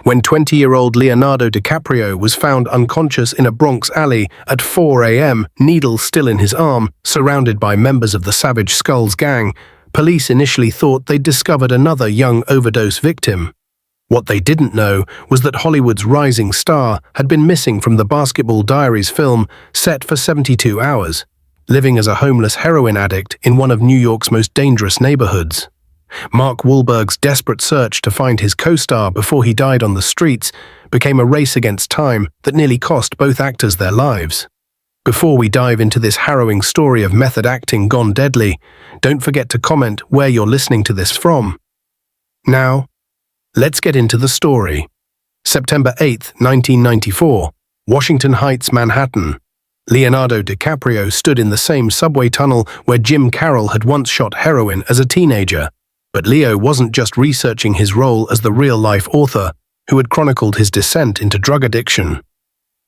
when 20-year-old Leonardo DiCaprio was found unconscious in a Bronx alley at 4 a.m., needle still in his arm, surrounded by members of the Savage Skulls gang. Police initially thought they'd discovered another young overdose victim. What they didn't know was that Hollywood's rising star had been missing from the Basketball Diaries film set for 72 hours, living as a homeless heroin addict in one of New York's most dangerous neighborhoods. Mark Wahlberg's desperate search to find his co-star before he died on the streets became a race against time that nearly cost both actors their lives. Before we dive into this harrowing story of method acting gone deadly, don't forget to comment where you're listening to this from. Now, let's get into the story. September 8, 1994, Washington Heights, Manhattan. Leonardo DiCaprio stood in the same subway tunnel where Jim Carroll had once shot heroin as a teenager. But Leo wasn't just researching his role as the real-life author who had chronicled his descent into drug addiction.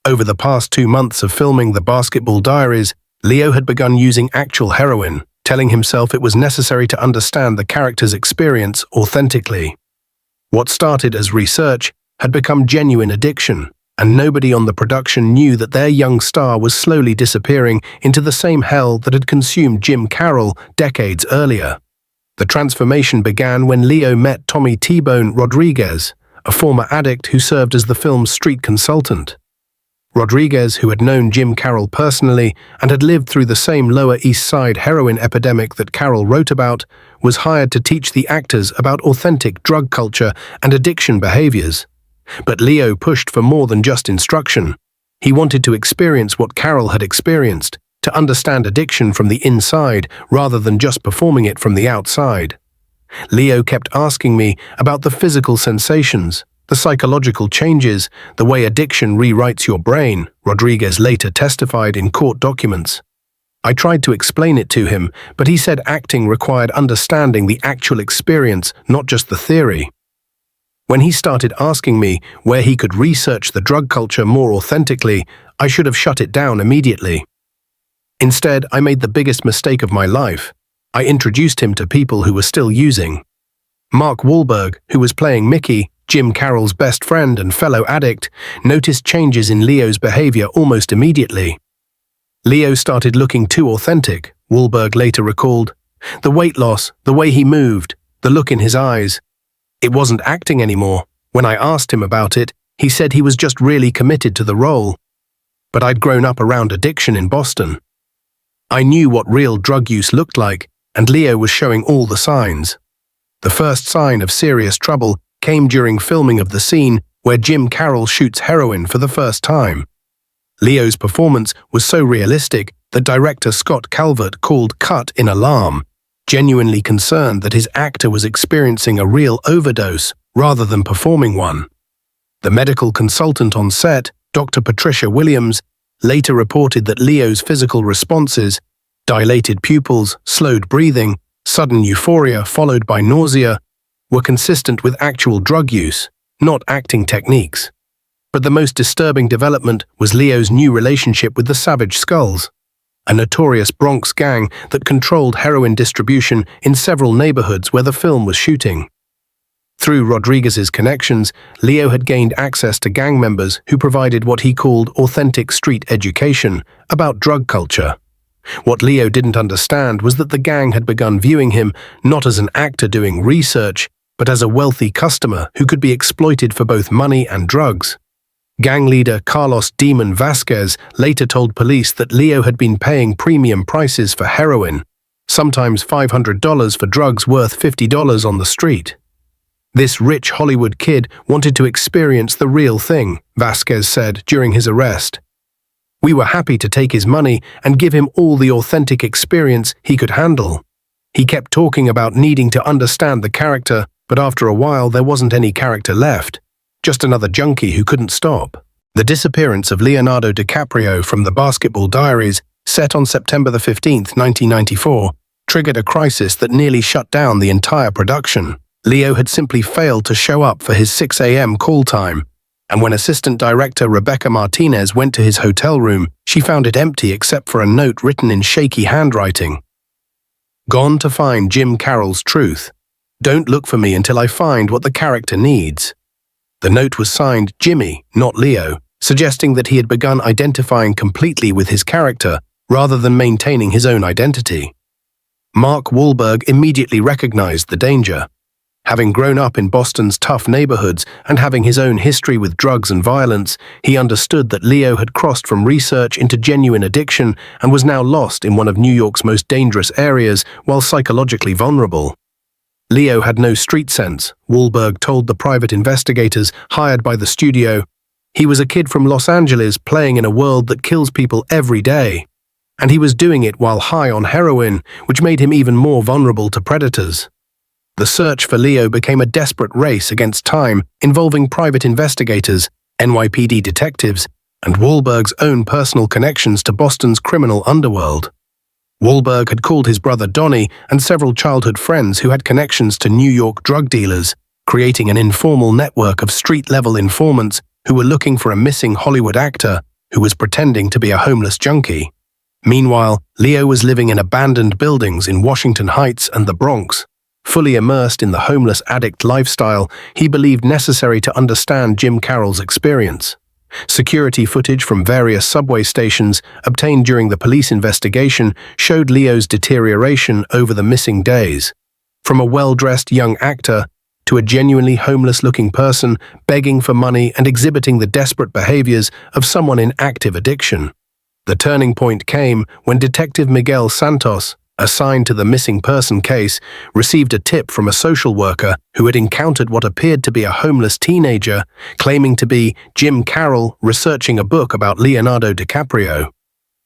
Over the past 2 months of filming the Basketball Diaries, Leo had begun using actual heroin, telling himself it was necessary to understand the character's experience authentically. What started as research had become genuine addiction, and nobody on the production knew that their young star was slowly disappearing into the same hell that had consumed Jim Carroll decades earlier. The transformation began when Leo met Tommy T-Bone Rodriguez, a former addict who served as the film's street consultant. Rodriguez, who had known Jim Carroll personally and had lived through the same Lower East Side heroin epidemic that Carroll wrote about, was hired to teach the actors about authentic drug culture and addiction behaviors. But Leo pushed for more than just instruction. He wanted to experience what Carroll had experienced, to understand addiction from the inside rather than just performing it from the outside. Leo kept asking me about the physical sensations, the psychological changes, the way addiction rewrites your brain, Rodriguez later testified in court documents. I tried to explain it to him, but he said acting required understanding the actual experience, not just the theory. When he started asking me where he could research the drug culture more authentically, I should have shut it down immediately. Instead, I made the biggest mistake of my life. I introduced him to people who were still using. Mark Wahlberg, who was playing Mickey, Jim Carroll's best friend and fellow addict, noticed changes in Leo's behavior almost immediately. Leo started looking too authentic, Wahlberg later recalled. The weight loss, the way he moved, the look in his eyes. It wasn't acting anymore. When I asked him about it, he said he was just really committed to the role. But I'd grown up around addiction in Boston. I knew what real drug use looked like, and Leo was showing all the signs. The first sign of serious trouble came during filming of the scene where Jim Carroll shoots heroin for the first time. Leo's performance was so realistic that director Scott Calvert called cut in alarm, genuinely concerned that his actor was experiencing a real overdose rather than performing one. The medical consultant on set, Dr. Patricia Williams, later reported that Leo's physical responses, dilated pupils, slowed breathing, sudden euphoria followed by nausea, were consistent with actual drug use, not acting techniques. But the most disturbing development was Leo's new relationship with the Savage Skulls, a notorious Bronx gang that controlled heroin distribution in several neighborhoods where the film was shooting. Through Rodriguez's connections, Leo had gained access to gang members who provided what he called authentic street education about drug culture. What Leo didn't understand was that the gang had begun viewing him not as an actor doing research, but as a wealthy customer who could be exploited for both money and drugs. Gang leader Carlos "Demon" Vasquez later told police that Leo had been paying premium prices for heroin, sometimes $500 for drugs worth $50 on the street. This rich Hollywood kid wanted to experience the real thing, Vasquez said during his arrest. We were happy to take his money and give him all the authentic experience he could handle. He kept talking about needing to understand the character, but after a while there wasn't any character left, just another junkie who couldn't stop. The disappearance of Leonardo DiCaprio from the Basketball Diaries, set on September 15, 1994, triggered a crisis that nearly shut down the entire production. Leo had simply failed to show up for his 6 a.m. call time, and when assistant director Rebecca Martinez went to his hotel room, she found it empty except for a note written in shaky handwriting. Gone to find Jim Carroll's truth. Don't look for me until I find what the character needs. The note was signed Jimmy, not Leo, suggesting that he had begun identifying completely with his character rather than maintaining his own identity. Mark Wahlberg immediately recognized the danger. Having grown up in Boston's tough neighborhoods and having his own history with drugs and violence, he understood that Leo had crossed from research into genuine addiction and was now lost in one of New York's most dangerous areas while psychologically vulnerable. Leo had no street sense, Wahlberg told the private investigators hired by the studio. He was a kid from Los Angeles playing in a world that kills people every day. And he was doing it while high on heroin, which made him even more vulnerable to predators. The search for Leo became a desperate race against time involving private investigators, NYPD detectives, and Wahlberg's own personal connections to Boston's criminal underworld. Wahlberg had called his brother Donnie and several childhood friends who had connections to New York drug dealers, creating an informal network of street-level informants who were looking for a missing Hollywood actor who was pretending to be a homeless junkie. Meanwhile, Leo was living in abandoned buildings in Washington Heights and the Bronx. Fully immersed in the homeless addict lifestyle he believed necessary to understand Jim Carroll's experience. Security footage from various subway stations obtained during the police investigation showed Leo's deterioration over the missing days. From a well-dressed young actor to a genuinely homeless-looking person begging for money and exhibiting the desperate behaviors of someone in active addiction. The turning point came when Detective Miguel Santos, assigned to the missing person case, received a tip from a social worker who had encountered what appeared to be a homeless teenager, claiming to be Jim Carroll researching a book about Leonardo DiCaprio.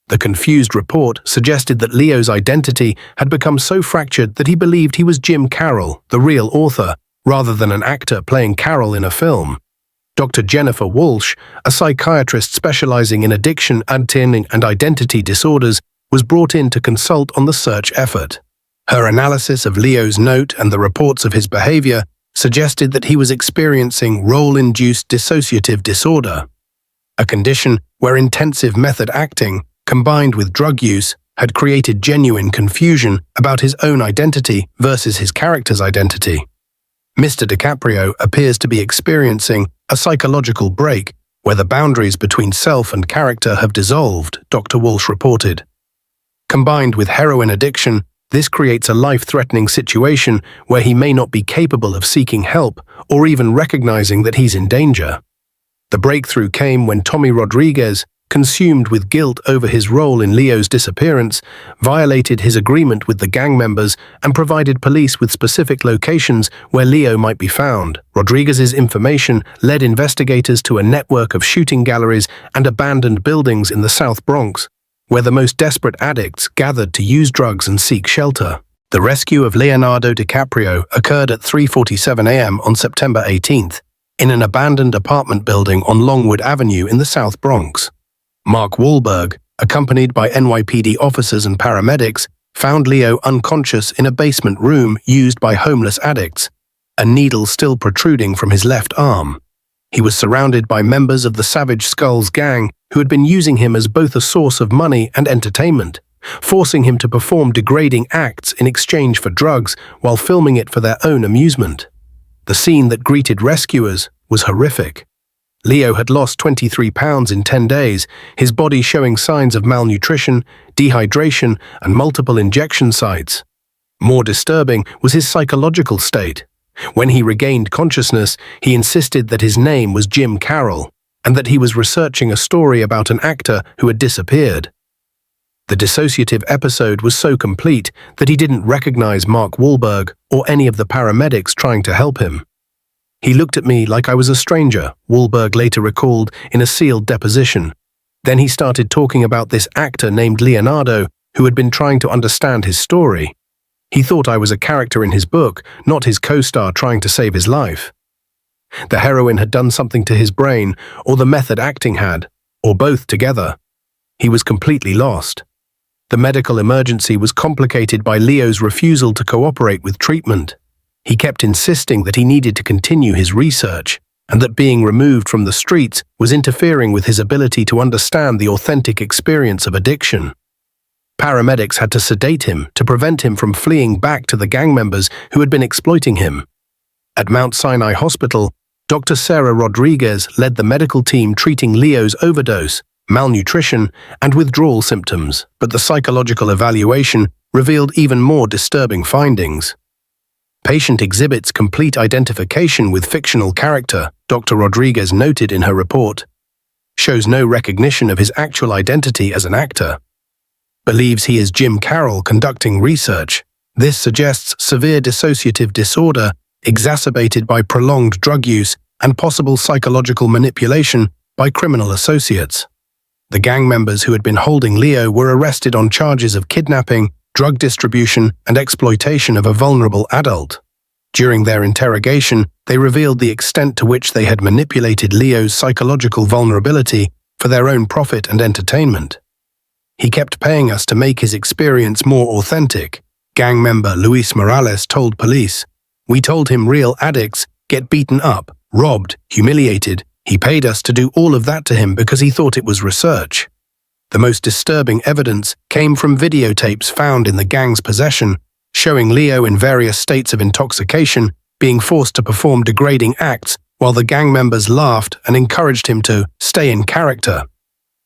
The confused report suggested that Leo's identity had become so fractured that he believed he was Jim Carroll, the real author, rather than an actor playing Carroll in a film. Dr. Jennifer Walsh, a psychiatrist specializing in addiction, and identity disorders, was brought in to consult on the search effort. Her analysis of Leo's note and the reports of his behavior suggested that he was experiencing role-induced dissociative disorder, a condition where intensive method acting, combined with drug use, had created genuine confusion about his own identity versus his character's identity. Mr. DiCaprio appears to be experiencing a psychological break where the boundaries between self and character have dissolved, Dr. Walsh reported. Combined with heroin addiction, this creates a life-threatening situation where he may not be capable of seeking help or even recognizing that he's in danger. The breakthrough came when Tommy Rodriguez, consumed with guilt over his role in Leo's disappearance, violated his agreement with the gang members and provided police with specific locations where Leo might be found. Rodriguez's information led investigators to a network of shooting galleries and abandoned buildings in the South Bronx, where the most desperate addicts gathered to use drugs and seek shelter. The rescue of Leonardo DiCaprio occurred at 3:47 a.m. on September 18th, in an abandoned apartment building on Longwood Avenue in the South Bronx. Mark Wahlberg, accompanied by NYPD officers and paramedics, found Leo unconscious in a basement room used by homeless addicts, a needle still protruding from his left arm. He was surrounded by members of the Savage Skulls gang who had been using him as both a source of money and entertainment, forcing him to perform degrading acts in exchange for drugs while filming it for their own amusement. The scene that greeted rescuers was horrific. Leo had lost 23 pounds in 10 days, his body showing signs of malnutrition, dehydration, and multiple injection sites. More disturbing was his psychological state. When he regained consciousness, he insisted that his name was Jim Carroll, and that he was researching a story about an actor who had disappeared. The dissociative episode was so complete that he didn't recognize Mark Wahlberg or any of the paramedics trying to help him. He looked at me like I was a stranger, Wahlberg later recalled in a sealed deposition. Then he started talking about this actor named Leonardo who had been trying to understand his story. He thought I was a character in his book, not his co-star trying to save his life. The heroin had done something to his brain, or the method acting had, or both together. He was completely lost. The medical emergency was complicated by Leo's refusal to cooperate with treatment. He kept insisting that he needed to continue his research, and that being removed from the streets was interfering with his ability to understand the authentic experience of addiction. Paramedics had to sedate him to prevent him from fleeing back to the gang members who had been exploiting him. At Mount Sinai Hospital, Dr. Sarah Rodriguez led the medical team treating Leo's overdose, malnutrition, and withdrawal symptoms, but the psychological evaluation revealed even more disturbing findings. Patient exhibits complete identification with fictional character, Dr. Rodriguez noted in her report. Shows no recognition of his actual identity as an actor. Believes he is Jim Carroll conducting research. This suggests severe dissociative disorder exacerbated by prolonged drug use and possible psychological manipulation by criminal associates. The gang members who had been holding Leo were arrested on charges of kidnapping, drug distribution, and exploitation of a vulnerable adult. During their interrogation, they revealed the extent to which they had manipulated Leo's psychological vulnerability for their own profit and entertainment. He kept paying us to make his experience more authentic, gang member Luis Morales told police. We told him real addicts get beaten up, robbed, humiliated. He paid us to do all of that to him because he thought it was research. The most disturbing evidence came from videotapes found in the gang's possession, showing Leo in various states of intoxication, being forced to perform degrading acts while the gang members laughed and encouraged him to stay in character.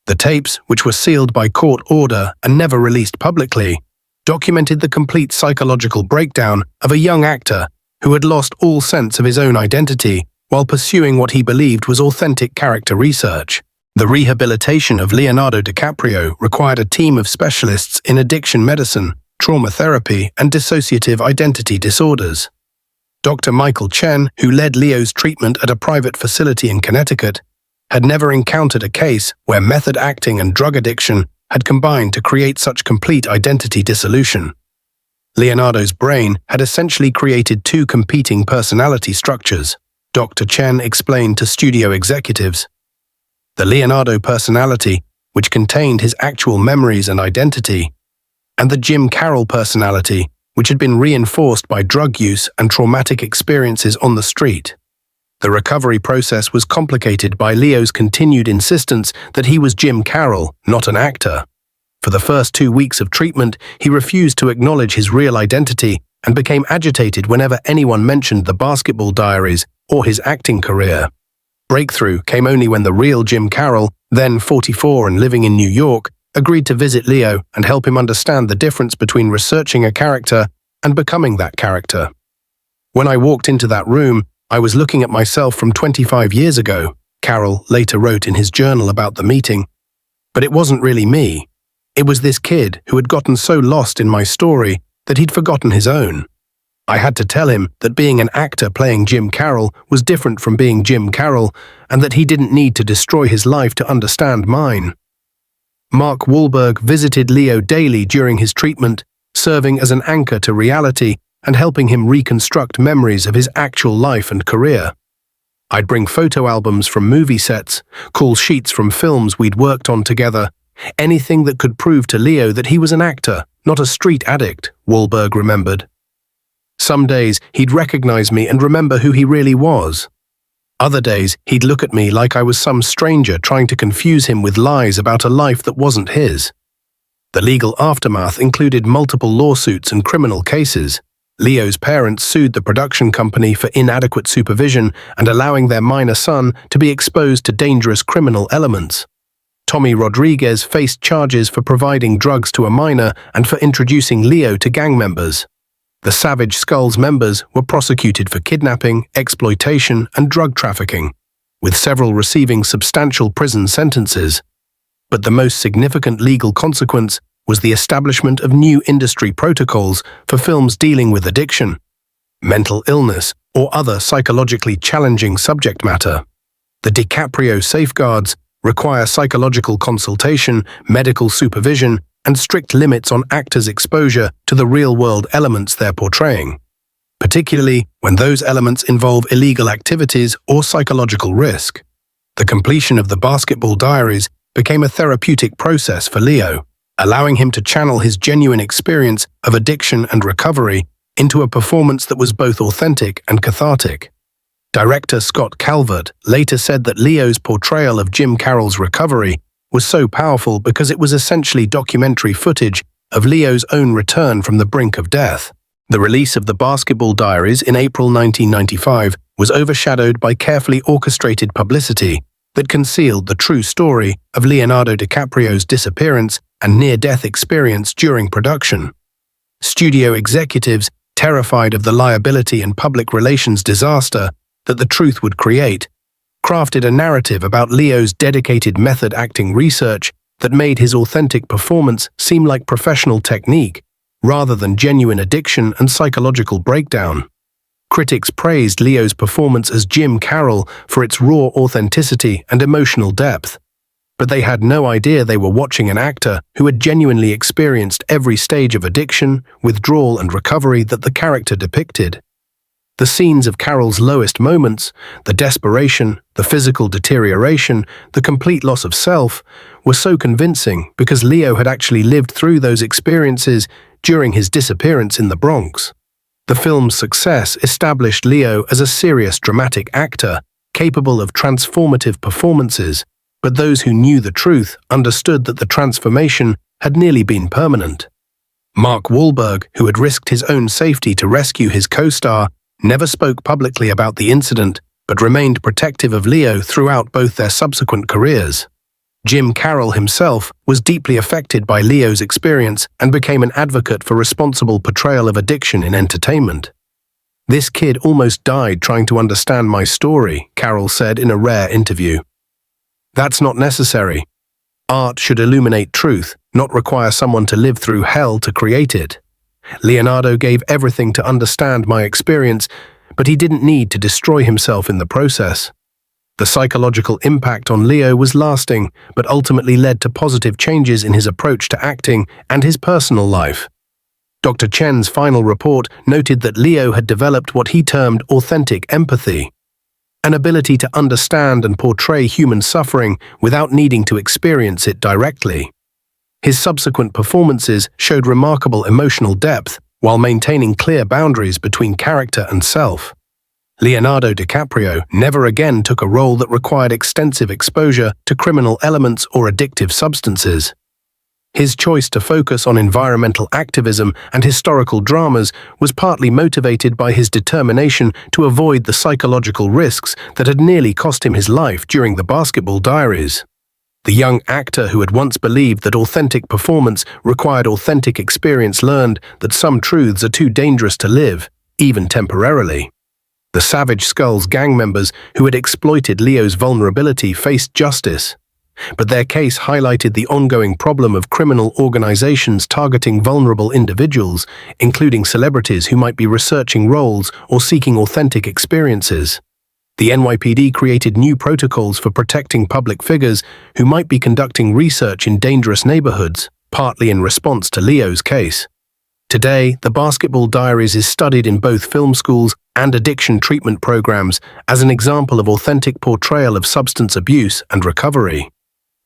The tapes, which were sealed by court order and never released publicly, documented the complete psychological breakdown of a young actor who had lost all sense of his own identity while pursuing what he believed was authentic character research. The rehabilitation of Leonardo DiCaprio required a team of specialists in addiction medicine, trauma therapy, and dissociative identity disorders. Dr. Michael Chen, who led Leo's treatment at a private facility in Connecticut, had never encountered a case where method acting and drug addiction had combined to create such complete identity dissolution. Leonardo's brain had essentially created two competing personality structures, Dr. Chen explained to studio executives. The Leonardo personality, which contained his actual memories and identity, and the Jim Carroll personality, which had been reinforced by drug use and traumatic experiences on the street. The recovery process was complicated by Leo's continued insistence that he was Jim Carroll, not an actor. For the first 2 weeks of treatment, he refused to acknowledge his real identity and became agitated whenever anyone mentioned the Basketball Diaries or his acting career. Breakthrough came only when the real Jim Carroll, then 44 and living in New York, agreed to visit Leo and help him understand the difference between researching a character and becoming that character. When I walked into that room, I was looking at myself from 25 years ago, Carroll later wrote in his journal about the meeting. But it wasn't really me. It was this kid who had gotten so lost in my story that he'd forgotten his own. I had to tell him that being an actor playing Jim Carroll was different from being Jim Carroll and that he didn't need to destroy his life to understand mine. Mark Wahlberg visited Leo daily during his treatment, serving as an anchor to reality and helping him reconstruct memories of his actual life and career. I'd bring photo albums from movie sets, call sheets from films we'd worked on together, anything that could prove to Leo that he was an actor, not a street addict, Wahlberg remembered. Some days he'd recognize me and remember who he really was. Other days he'd look at me like I was some stranger trying to confuse him with lies about a life that wasn't his. The legal aftermath included multiple lawsuits and criminal cases. Leo's parents sued the production company for inadequate supervision and allowing their minor son to be exposed to dangerous criminal elements. Tommy Rodriguez faced charges for providing drugs to a minor and for introducing Leo to gang members. The Savage Skulls members were prosecuted for kidnapping, exploitation, and drug trafficking, with several receiving substantial prison sentences. But the most significant legal consequence was the establishment of new industry protocols for films dealing with addiction, mental illness, or other psychologically challenging subject matter. The DiCaprio safeguards require psychological consultation, medical supervision, and strict limits on actors' exposure to the real-world elements they're portraying, particularly when those elements involve illegal activities or psychological risk. The completion of the Basketball Diaries became a therapeutic process for Leo, allowing him to channel his genuine experience of addiction and recovery into a performance that was both authentic and cathartic. Director Scott Calvert later said that Leo's portrayal of Jim Carroll's recovery was so powerful because it was essentially documentary footage of Leo's own return from the brink of death. The release of the Basketball Diaries in April 1995 was overshadowed by carefully orchestrated publicity that concealed the true story of Leonardo DiCaprio's disappearance and near-death experience during production. Studio executives, terrified of the liability and public relations disaster that the truth would create, crafted a narrative about Leo's dedicated method acting research that made his authentic performance seem like professional technique rather than genuine addiction and psychological breakdown. Critics praised Leo's performance as Jim Carroll for its raw authenticity and emotional depth, but they had no idea they were watching an actor who had genuinely experienced every stage of addiction, withdrawal, and recovery that the character depicted. The scenes of Carroll's lowest moments, the desperation, the physical deterioration, the complete loss of self, were so convincing because Leo had actually lived through those experiences during his disappearance in the Bronx. The film's success established Leo as a serious dramatic actor, capable of transformative performances, but those who knew the truth understood that the transformation had nearly been permanent. Mark Wahlberg, who had risked his own safety to rescue his co-star, never spoke publicly about the incident, but remained protective of Leo throughout both their subsequent careers. Jim Carroll himself was deeply affected by Leo's experience and became an advocate for responsible portrayal of addiction in entertainment. "This kid almost died trying to understand my story," Carroll said in a rare interview. "That's not necessary. Art should illuminate truth, not require someone to live through hell to create it. Leonardo gave everything to understand my experience, but he didn't need to destroy himself in the process." The psychological impact on Leo was lasting, but ultimately led to positive changes in his approach to acting and his personal life. Dr. Chen's final report noted that Leo had developed what he termed authentic empathy, an ability to understand and portray human suffering without needing to experience it directly. His subsequent performances showed remarkable emotional depth while maintaining clear boundaries between character and self. Leonardo DiCaprio never again took a role that required extensive exposure to criminal elements or addictive substances. His choice to focus on environmental activism and historical dramas was partly motivated by his determination to avoid the psychological risks that had nearly cost him his life during the Basketball Diaries. The young actor who had once believed that authentic performance required authentic experience learned that some truths are too dangerous to live, even temporarily. The Savage Skulls gang members who had exploited Leo's vulnerability faced justice, but their case highlighted the ongoing problem of criminal organizations targeting vulnerable individuals, including celebrities who might be researching roles or seeking authentic experiences. The NYPD created new protocols for protecting public figures who might be conducting research in dangerous neighborhoods, partly in response to Leo's case. Today, the Basketball Diaries is studied in both film schools and addiction treatment programs as an example of authentic portrayal of substance abuse and recovery.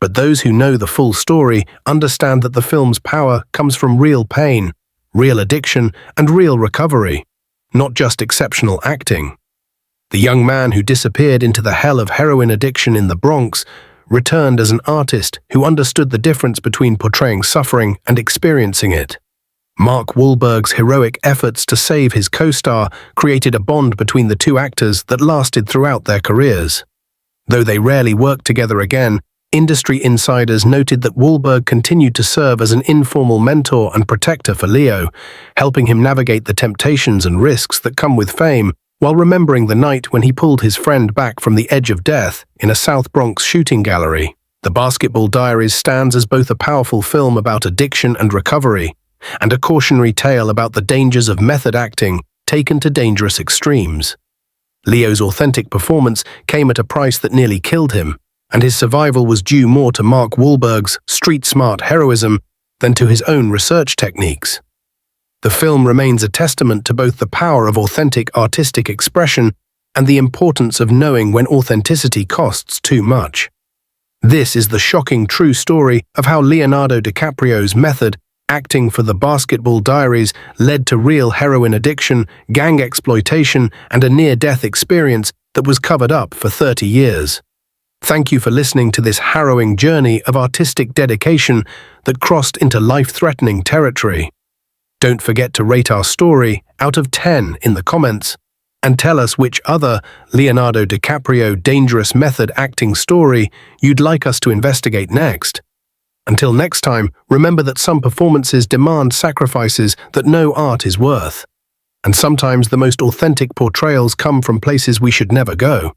But those who know the full story understand that the film's power comes from real pain, real addiction, and real recovery, not just exceptional acting. The young man who disappeared into the hell of heroin addiction in the Bronx returned as an artist who understood the difference between portraying suffering and experiencing it. Mark Wahlberg's heroic efforts to save his co-star created a bond between the two actors that lasted throughout their careers. Though they rarely worked together again, industry insiders noted that Wahlberg continued to serve as an informal mentor and protector for Leo, helping him navigate the temptations and risks that come with fame, while remembering the night when he pulled his friend back from the edge of death in a South Bronx shooting gallery. The Basketball Diaries stands as both a powerful film about addiction and recovery, and a cautionary tale about the dangers of method acting taken to dangerous extremes. Leo's authentic performance came at a price that nearly killed him, and his survival was due more to Mark Wahlberg's street-smart heroism than to his own research techniques. The film remains a testament to both the power of authentic artistic expression and the importance of knowing when authenticity costs too much. This is the shocking true story of how Leonardo DiCaprio's method acting for the Basketball Diaries led to real heroin addiction, gang exploitation, and a near-death experience that was covered up for 30 years. Thank you for listening to this harrowing journey of artistic dedication that crossed into life-threatening territory. Don't forget to rate our story out of 10 in the comments and tell us which other Leonardo DiCaprio dangerous method acting story you'd like us to investigate next. Until next time, remember that some performances demand sacrifices that no art is worth. And sometimes the most authentic portrayals come from places we should never go.